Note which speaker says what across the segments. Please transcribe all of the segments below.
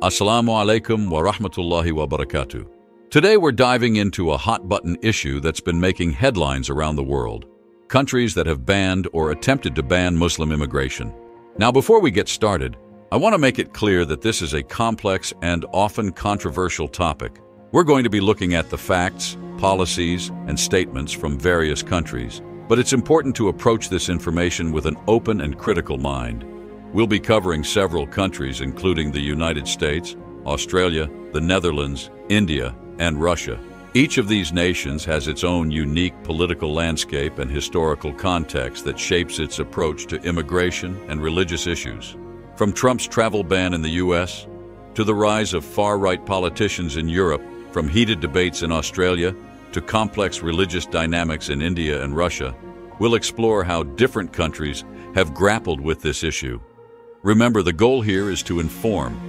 Speaker 1: Assalamu alaikum wa rahmatullahi wa barakatuh. Today we're diving into a hot-button issue that's been making headlines around the world. Countries that have banned or attempted to ban Muslim immigration. Now, before we get started, I want to make it clear that this is a complex and often controversial topic. We're going to be looking at the facts, policies, and statements from various countries, but it's important to approach this information with an open and critical mind. We'll be covering several countries, including the United States, Australia, the Netherlands, India, and Russia. Each of these nations has its own unique political landscape and historical context that shapes its approach to immigration and religious issues. From Trump's travel ban in the U.S. to the rise of far-right politicians in Europe, from heated debates in Australia to complex religious dynamics in India and Russia, we'll explore how different countries have grappled with this issue. Remember, the goal here is to inform,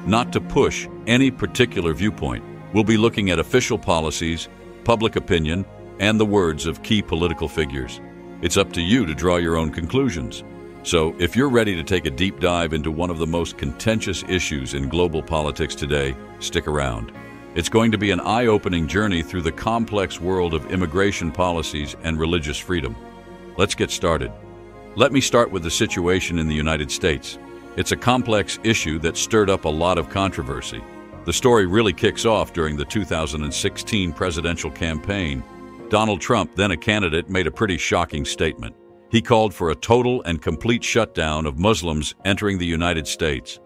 Speaker 1: not to push any particular viewpoint. We'll be looking at official policies, public opinion, and the words of key political figures. It's up to you to draw your own conclusions. So, if you're ready to take a deep dive into one of the most contentious issues in global politics today, stick around. It's going to be an eye-opening journey through the complex world of immigration policies and religious freedom. Let's get started. Let me start with the situation in the United States. It's a complex issue that stirred up a lot of controversy. The story really kicks off during the 2016 presidential campaign. Donald Trump, then a candidate, made a pretty shocking statement. He called for a total and complete shutdown of Muslims entering the United States.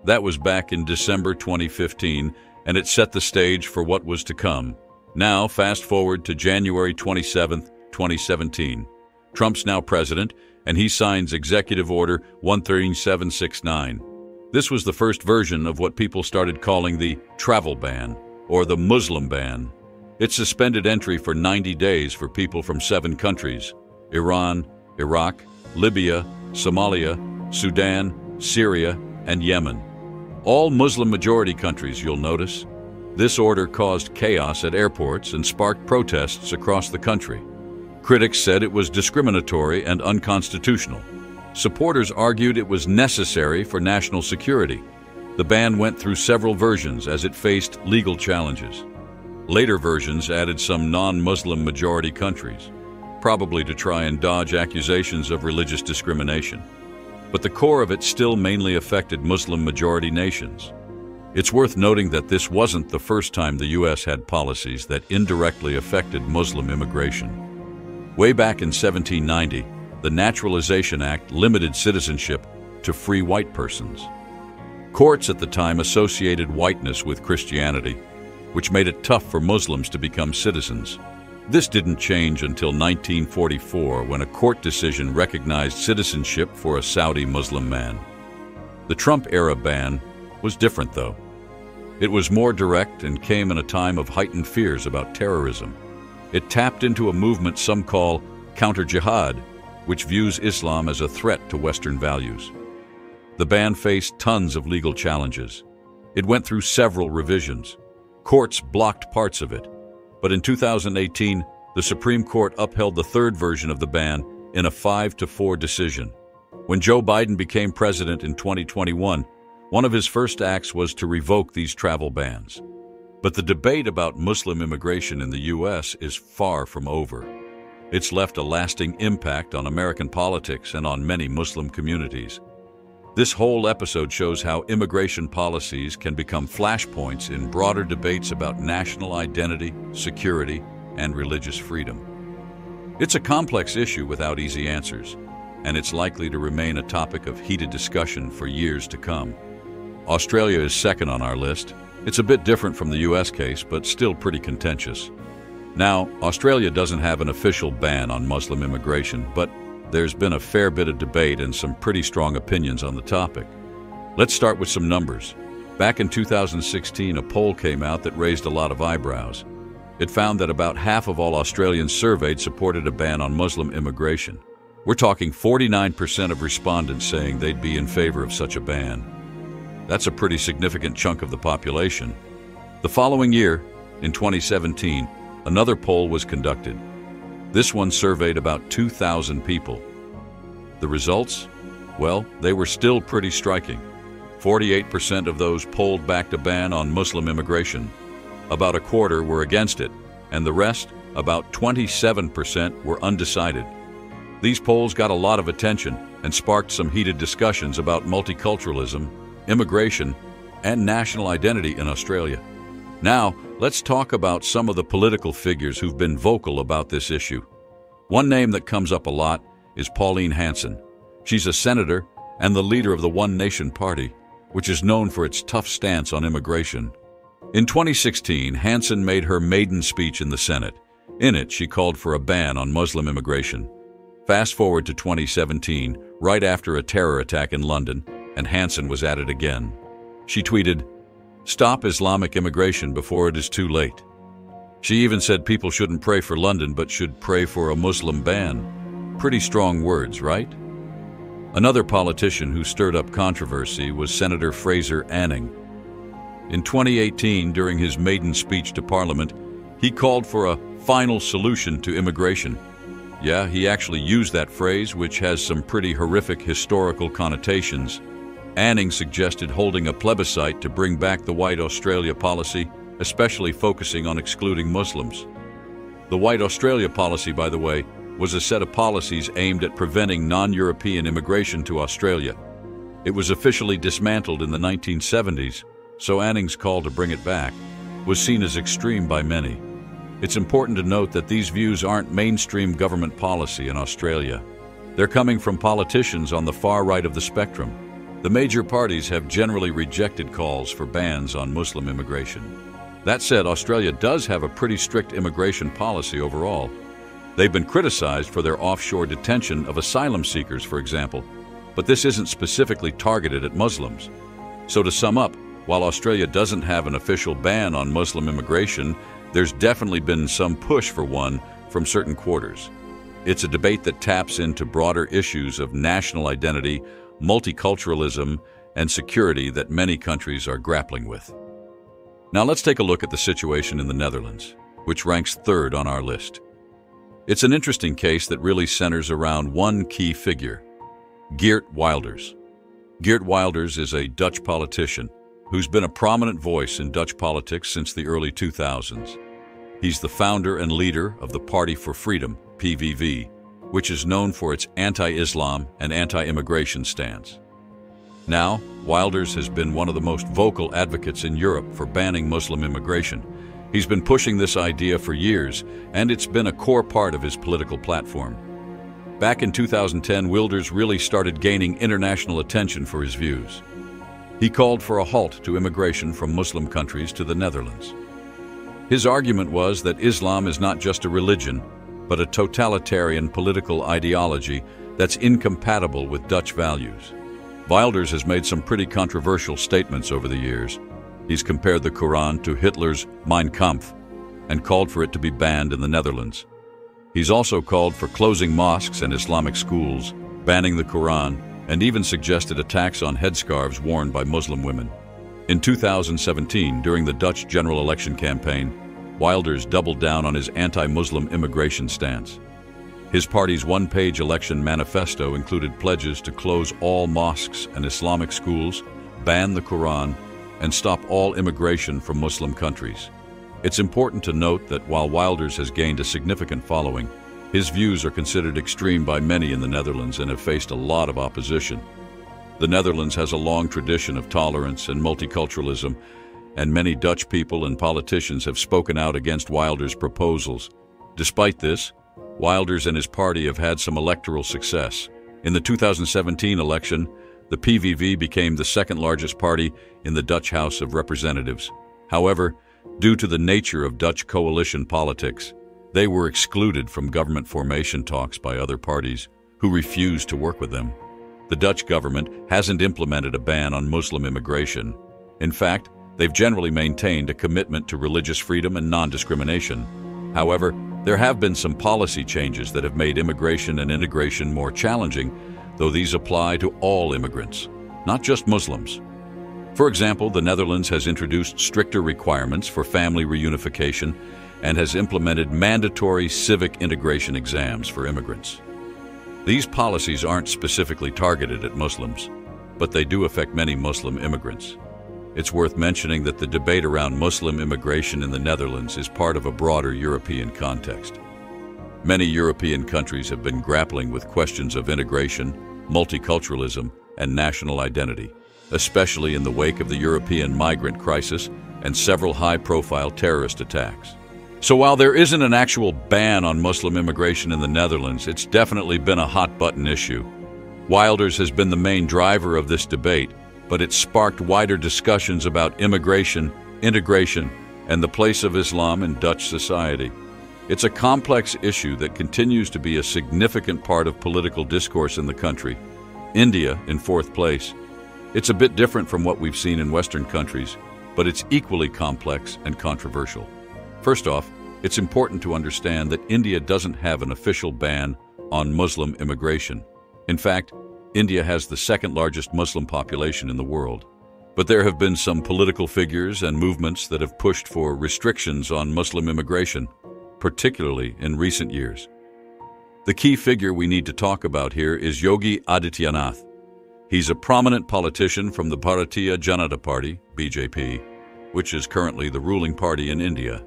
Speaker 1: That was back in December 2015, and it set the stage for what was to come. Now, fast forward to January 27, 2017. Trump's now president, and he signs Executive Order 13769. This was the first version of what people started calling the travel ban, or the Muslim ban. It suspended entry for 90 days for people from 7 countries: Iran, Iraq, Libya, Somalia, Sudan, Syria, and Yemen. All Muslim-majority countries, you'll notice. This order caused chaos at airports and sparked protests across the country. Critics said it was discriminatory and unconstitutional. Supporters argued it was necessary for national security. The ban went through several versions as it faced legal challenges. Later versions added some non-Muslim majority countries, probably to try and dodge accusations of religious discrimination. But the core of it still mainly affected Muslim-majority nations. It's worth noting that this wasn't the first time the U.S. had policies that indirectly affected Muslim immigration. Way back in 1790, the Naturalization Act limited citizenship to free white persons. Courts at the time associated whiteness with Christianity, which made it tough for Muslims to become citizens. This didn't change until 1944, when a court decision recognized citizenship for a Saudi Muslim man. The Trump-era ban was different, though. It was more direct and came in a time of heightened fears about terrorism. It tapped into a movement some call counter-jihad, which views Islam as a threat to Western values. The ban faced tons of legal challenges. It went through several revisions. Courts blocked parts of it. But in 2018, the Supreme Court upheld the third version of the ban in a 5-4 decision. When Joe Biden became president in 2021, one of his first acts was to revoke these travel bans. But the debate about Muslim immigration in the U.S. is far from over. It's left a lasting impact on American politics and on many Muslim communities. This whole episode shows how immigration policies can become flashpoints in broader debates about national identity, security, and religious freedom. It's a complex issue without easy answers, and it's likely to remain a topic of heated discussion for years to come. Australia is second on our list. It's a bit different from the U.S. case, but still pretty contentious. Now, Australia doesn't have an official ban on Muslim immigration, but there's been a fair bit of debate and some pretty strong opinions on the topic. Let's start with some numbers. Back in 2016, a poll came out that raised a lot of eyebrows. It found that about half of all Australians surveyed supported a ban on Muslim immigration. We're talking 49% of respondents saying they'd be in favor of such a ban. That's a pretty significant chunk of the population. The following year, in 2017, another poll was conducted. This one surveyed about 2,000 people. The results? Well, they were still pretty striking. 48% of those polled backed a ban on Muslim immigration. About a quarter were against it, and the rest, about 27%, were undecided. These polls got a lot of attention and sparked some heated discussions about multiculturalism, immigration, and national identity in Australia. Now, let's talk about some of the political figures who've been vocal about this issue. One name that comes up a lot is Pauline Hanson. She's a senator and the leader of the One Nation Party, which is known for its tough stance on immigration. In 2016, Hanson made her maiden speech in the Senate. In it, she called for a ban on Muslim immigration. Fast forward to 2017, right after a terror attack in London, and Hanson was at it again. She tweeted, "Stop Islamic immigration before it is too late." She even said people shouldn't pray for London but should pray for a Muslim ban. Pretty strong words, right? Another politician who stirred up controversy was Senator Fraser Anning. In 2018, during his maiden speech to Parliament, he called for a final solution to immigration. Yeah, he actually used that phrase, which has some pretty horrific historical connotations. Anning suggested holding a plebiscite to bring back the White Australia policy, especially focusing on excluding Muslims. The White Australia policy, by the way, was a set of policies aimed at preventing non-European immigration to Australia. It was officially dismantled in the 1970s, so Anning's call to bring it back was seen as extreme by many. It's important to note that these views aren't mainstream government policy in Australia. They're coming from politicians on the far right of the spectrum. The major parties have generally rejected calls for bans on Muslim immigration. That said, Australia does have a pretty strict immigration policy overall. They've been criticized for their offshore detention of asylum seekers, for example, but this isn't specifically targeted at Muslims. So to sum up, while Australia doesn't have an official ban on Muslim immigration, there's definitely been some push for one from certain quarters. It's a debate that taps into broader issues of national identity, multiculturalism, and security that many countries are grappling with. Now let's take a look at the situation in the Netherlands, which ranks third on our list. It's an interesting case that really centers around one key figure, Geert Wilders. Geert Wilders is a Dutch politician who's been a prominent voice in Dutch politics since the early 2000s. He's the founder and leader of the Party for Freedom, PVV, which is known for its anti-Islam and anti-immigration stance. Now, Wilders has been one of the most vocal advocates in Europe for banning Muslim immigration. He's been pushing this idea for years, and it's been a core part of his political platform. Back in 2010, Wilders really started gaining international attention for his views. He called for a halt to immigration from Muslim countries to the Netherlands. His argument was that Islam is not just a religion, but a totalitarian political ideology that's incompatible with Dutch values. Wilders has made some pretty controversial statements over the years. He's compared the Quran to Hitler's Mein Kampf and called for it to be banned in the Netherlands. He's also called for closing mosques and Islamic schools, banning the Quran, and even suggested attacks on headscarves worn by Muslim women. In 2017, during the Dutch general election campaign, Wilders doubled down on his anti-Muslim immigration stance. His party's one-page election manifesto included pledges to close all mosques and Islamic schools, ban the Quran, and stop all immigration from Muslim countries. It's important to note that while Wilders has gained a significant following, his views are considered extreme by many in the Netherlands and have faced a lot of opposition. The Netherlands has a long tradition of tolerance and multiculturalism, and many Dutch people and politicians have spoken out against Wilders' proposals. Despite this, Wilders and his party have had some electoral success. In the 2017 election, the PVV became the second largest party in the Dutch House of Representatives. However, due to the nature of Dutch coalition politics, they were excluded from government formation talks by other parties who refused to work with them. The Dutch government hasn't implemented a ban on Muslim immigration. In fact, they've generally maintained a commitment to religious freedom and non-discrimination. However, there have been some policy changes that have made immigration and integration more challenging, though these apply to all immigrants, not just Muslims. For example, the Netherlands has introduced stricter requirements for family reunification and has implemented mandatory civic integration exams for immigrants. These policies aren't specifically targeted at Muslims, but they do affect many Muslim immigrants. It's worth mentioning that the debate around Muslim immigration in the Netherlands is part of a broader European context. Many European countries have been grappling with questions of integration, multiculturalism, and national identity, especially in the wake of the European migrant crisis and several high-profile terrorist attacks. So while there isn't an actual ban on Muslim immigration in the Netherlands, it's definitely been a hot-button issue. Wilders has been the main driver of this debate, but it's sparked wider discussions about immigration, integration, and the place of Islam in Dutch society. It's a complex issue that continues to be a significant part of political discourse in the country. India in fourth place. It's a bit different from what we've seen in Western countries, but it's equally complex and controversial. First off, it's important to understand that India doesn't have an official ban on Muslim immigration. In fact, India has the second largest Muslim population in the world. But there have been some political figures and movements that have pushed for restrictions on Muslim immigration, particularly in recent years. The key figure we need to talk about here is Yogi Adityanath. He's a prominent politician from the Bharatiya Janata Party, BJP, which is currently the ruling party in India.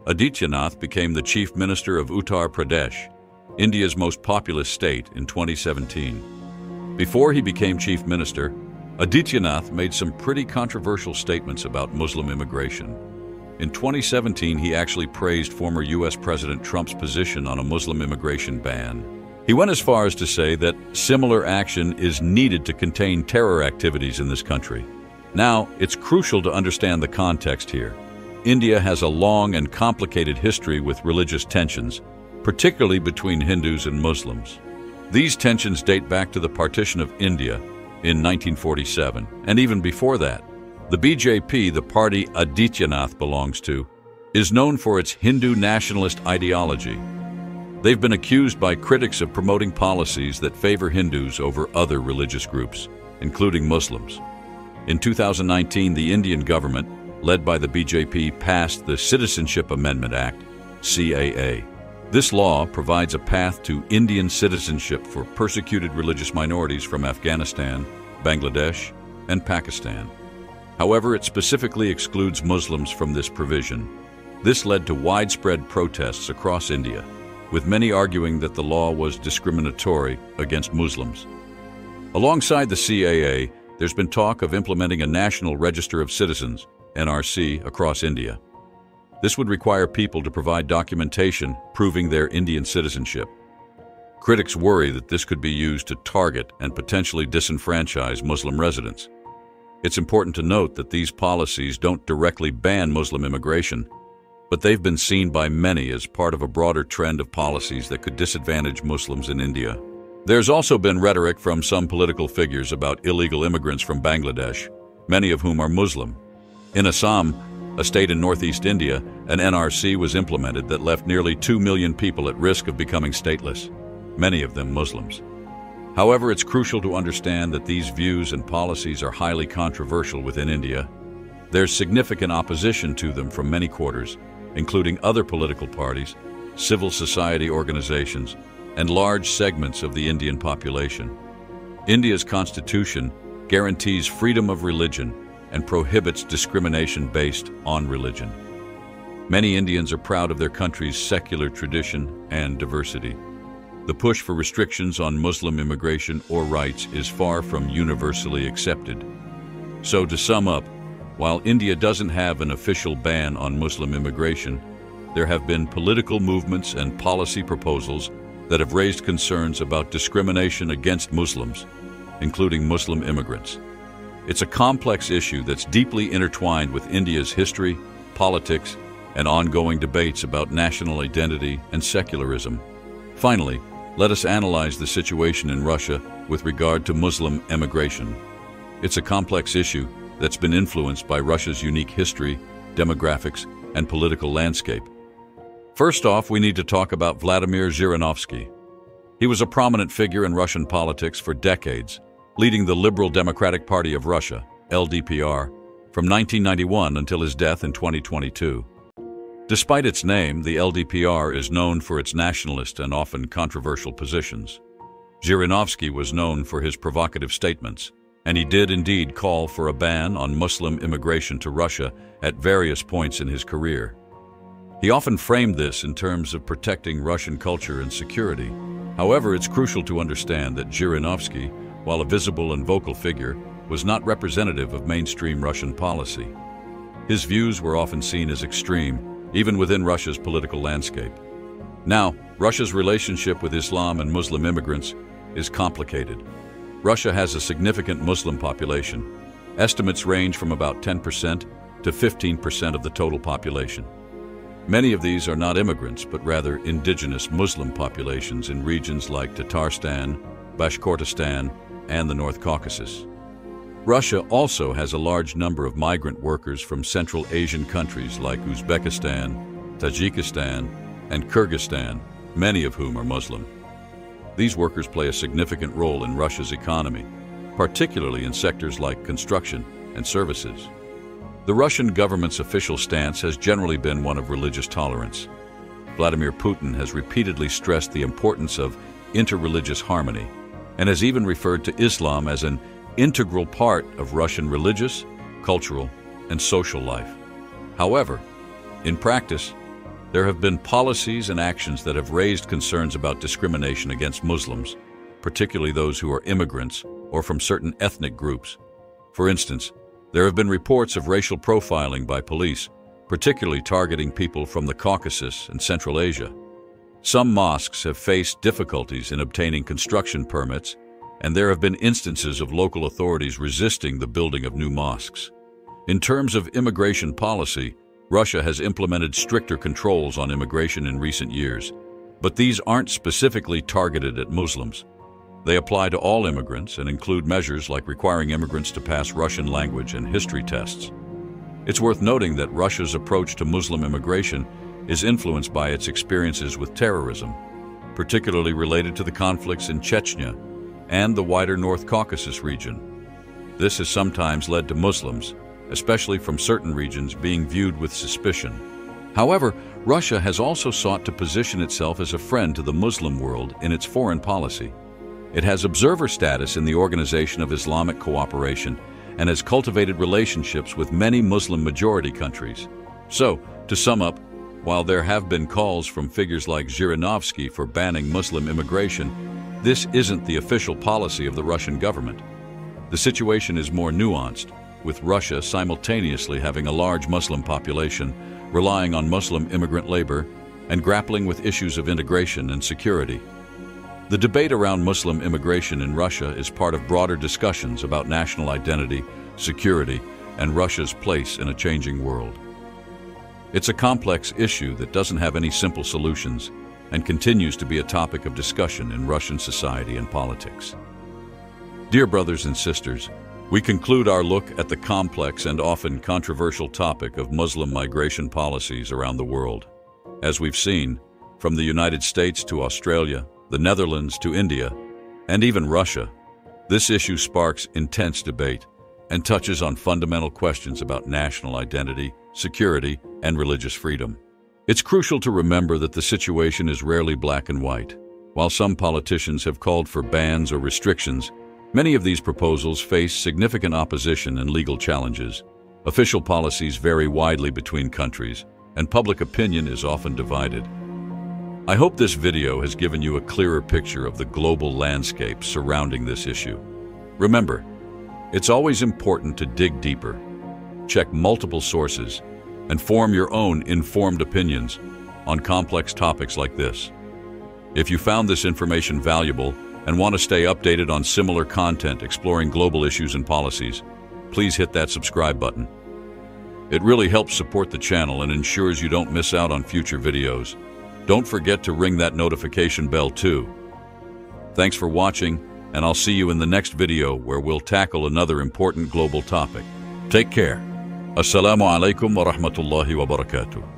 Speaker 1: Adityanath became the Chief Minister of Uttar Pradesh, India's most populous state, in 2017. Before he became Chief Minister, Adityanath made some pretty controversial statements about Muslim immigration. In 2017, he actually praised former U.S. President Trump's position on a Muslim immigration ban. He went as far as to say that similar action is needed to contain terror activities in this country. Now, it's crucial to understand the context here. India has a long and complicated history with religious tensions, particularly between Hindus and Muslims. These tensions date back to the partition of India in 1947, and even before that. The BJP, the party Adityanath belongs to, is known for its Hindu nationalist ideology. They've been accused by critics of promoting policies that favor Hindus over other religious groups, including Muslims. In 2019, the Indian government, led by the BJP, passed the Citizenship Amendment Act, CAA. This law provides a path to Indian citizenship for persecuted religious minorities from Afghanistan, Bangladesh, and Pakistan. However, it specifically excludes Muslims from this provision. This led to widespread protests across India, with many arguing that the law was discriminatory against Muslims. Alongside the CAA, there's been talk of implementing a National Register of Citizens, NRC, across India. This would require people to provide documentation proving their Indian citizenship. Critics worry that this could be used to target and potentially disenfranchise Muslim residents. It's important to note that these policies don't directly ban Muslim immigration, but they've been seen by many as part of a broader trend of policies that could disadvantage Muslims in India. There's also been rhetoric from some political figures about illegal immigrants from Bangladesh, many of whom are Muslim. In Assam, a state in northeast India, an NRC was implemented that left nearly 2 million people at risk of becoming stateless, many of them Muslims. However, it's crucial to understand that these views and policies are highly controversial within India. There's significant opposition to them from many quarters, including other political parties, civil society organizations, and large segments of the Indian population. India's constitution guarantees freedom of religion and prohibits discrimination based on religion. Many Indians are proud of their country's secular tradition and diversity. The push for restrictions on Muslim immigration or rights is far from universally accepted. So to sum up, while India doesn't have an official ban on Muslim immigration, there have been political movements and policy proposals that have raised concerns about discrimination against Muslims, including Muslim immigrants. It's a complex issue that's deeply intertwined with India's history, politics, and ongoing debates about national identity and secularism. Finally, let us analyze the situation in Russia with regard to Muslim emigration. It's a complex issue that's been influenced by Russia's unique history, demographics, and political landscape. First off, we need to talk about Vladimir Zhirinovsky. He was a prominent figure in Russian politics for decades, leading the Liberal Democratic Party of Russia, LDPR, from 1991 until his death in 2022. Despite its name, the LDPR is known for its nationalist and often controversial positions. Zhirinovsky was known for his provocative statements, And he did indeed call for a ban on Muslim immigration to Russia at various points in his career. He often framed this in terms of protecting Russian culture and security. However, it's crucial to understand that Zhirinovsky, while a visible and vocal figure, was not representative of mainstream Russian policy. His views were often seen as extreme, even within Russia's political landscape. Now, Russia's relationship with Islam and Muslim immigrants is complicated. Russia has a significant Muslim population. Estimates range from about 10% to 15% of the total population. Many of these are not immigrants, but rather indigenous Muslim populations in regions like Tatarstan, Bashkortostan, and the North Caucasus. Russia also has a large number of migrant workers from Central Asian countries like Uzbekistan, Tajikistan, and Kyrgyzstan, many of whom are Muslim. These workers play a significant role in Russia's economy, particularly in sectors like construction and services. The Russian government's official stance has generally been one of religious tolerance. Vladimir Putin has repeatedly stressed the importance of interreligious harmony and has even referred to Islam as an integral part of Russian religious, cultural, and social life. However, in practice, there have been policies and actions that have raised concerns about discrimination against Muslims, particularly those who are immigrants or from certain ethnic groups. For instance, there have been reports of racial profiling by police, particularly targeting people from the Caucasus and Central Asia. Some mosques have faced difficulties in obtaining construction permits, and there have been instances of local authorities resisting the building of new mosques. In terms of immigration policy, Russia has implemented stricter controls on immigration in recent years, but these aren't specifically targeted at Muslims. They apply to all immigrants and include measures like requiring immigrants to pass Russian language and history tests. It's worth noting that Russia's approach to Muslim immigration is influenced by its experiences with terrorism, particularly related to the conflicts in Chechnya and the wider North Caucasus region. This has sometimes led to Muslims, especially from certain regions, being viewed with suspicion. However, Russia has also sought to position itself as a friend to the Muslim world in its foreign policy. It has observer status in the Organization of Islamic Cooperation and has cultivated relationships with many Muslim-majority countries. So, to sum up, while there have been calls from figures like Zhirinovsky for banning Muslim immigration, this isn't the official policy of the Russian government. The situation is more nuanced, with Russia simultaneously having a large Muslim population, relying on Muslim immigrant labor, and grappling with issues of integration and security. The debate around Muslim immigration in Russia is part of broader discussions about national identity, security, and Russia's place in a changing world. It's a complex issue that doesn't have any simple solutions and continues to be a topic of discussion in Russian society and politics. Dear brothers and sisters, we conclude our look at the complex and often controversial topic of Muslim migration policies around the world. As we've seen, from the United States to Australia, the Netherlands to India, and even Russia, this issue sparks intense debate and touches on fundamental questions about national identity, security, and religious freedom. It's crucial to remember that the situation is rarely black and white. While some politicians have called for bans or restrictions, many of these proposals face significant opposition and legal challenges. Official policies vary widely between countries, and public opinion is often divided. I hope this video has given you a clearer picture of the global landscape surrounding this issue. Remember, it's always important to dig deeper, check multiple sources, and form your own informed opinions on complex topics like this. If you found this information valuable and want to stay updated on similar content exploring global issues and policies, please hit that subscribe button. It really helps support the channel and ensures you don't miss out on future videos. Don't forget to ring that notification bell too. Thanks for watching, and I'll see you in the next video where we'll tackle another important global topic. Take care. Assalamu alaikum wa rahmatullahi wa barakatuh.